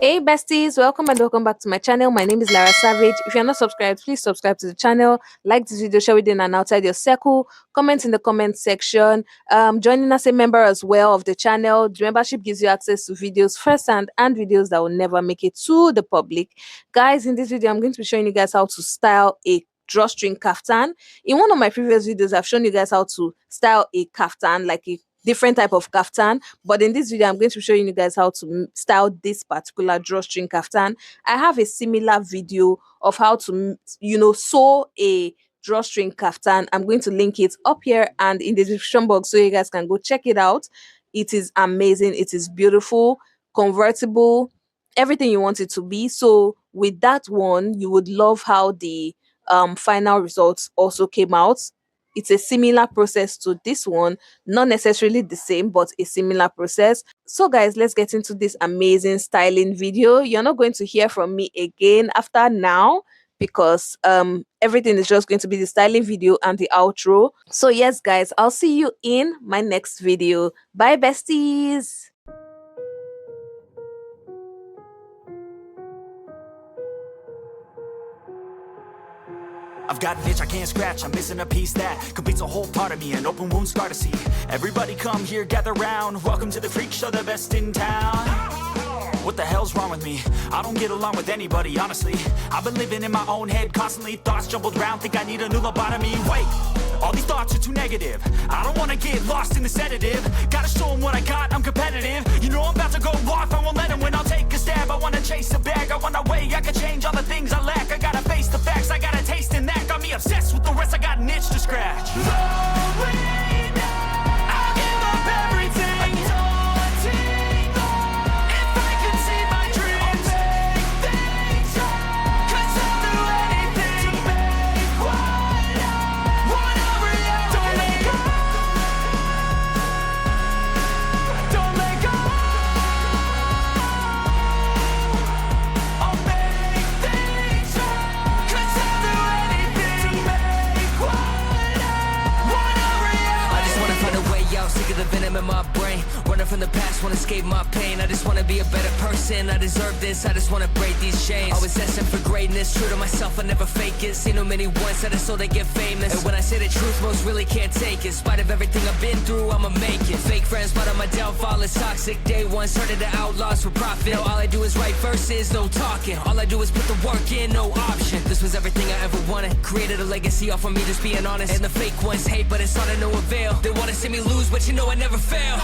Hey besties, welcome and welcome back to my channel. My name is Lara Savage. If you're not subscribed, please subscribe to the channel. Like this video, share within and outside your circle. Comment in the comment section. Joining as a member as well of the channel. The membership gives you access to videos firsthand and videos that will never make it to the public. Guys, in this video, I'm going to be showing you guys how to style a drawstring kaftan. In one of my previous videos, I've shown you guys how to style a kaftan, like a different type of kaftan, but in this video I'm going to be showing you guys how to style this particular drawstring kaftan. I have a similar video of how to sew a drawstring kaftan. I'm going to link it up here and in the description box so you guys can go check it out. It is amazing, it is beautiful, convertible, everything you want it to be. So with that one, you would love how the final results also came out. It's a similar process to this one, not necessarily the same, but a similar process. So guys, let's get into this amazing styling video. You're not going to hear from me again after now because everything is just going to be the styling video and the outro. So yes guys, I'll see you in my next video. Bye besties. I've got an itch I can't scratch, I'm missing a piece that completes a whole part of me, an open wound scar to see. Everybody come here, gather round, welcome to the freak show, the best in town. What the hell's wrong with me? I don't get along with anybody, honestly. I've been living in my own head constantly, thoughts jumbled round, think I need a new lobotomy. Wait, all these thoughts are too negative, I don't wanna get lost in the sedative. Gotta show them what I got, I'm competitive. You know I'm about to go off, I won't let them win, I'll take a stab. I wanna chase a bag, I want a way I can change all the things I lack. I gotta face the facts, I got a taste in that. Got me obsessed with the rest, I got an itch to scratch. I'll give up everything. If I could see my dreams, cause I'll do anything to make what a reality. Don't let go. Don't let go. I'll make things right, cause I'll do anything to make what a reality. I just wanna find a way out, sick of the venom in my brain. Running from the past, wanna escape my pain. I just wanna be a better person, I deserve this. I just wanna break these chains. Always asking for greatness, true to myself, I never fake it. Seen too many ones that are so they get famous. And when I say the truth, most really can't take it. In spite of everything I've been through, I'ma make it. Fake friends, but on my downfall is toxic. Day one, started to outlaws for profit. Now all I do is write verses, no talking. All I do is put the work in, no option. This was everything I ever wanted. Created a legacy off of me just being honest. And the fake ones hate, but it's all to no avail. They wanna see me lose, but you know I never fail.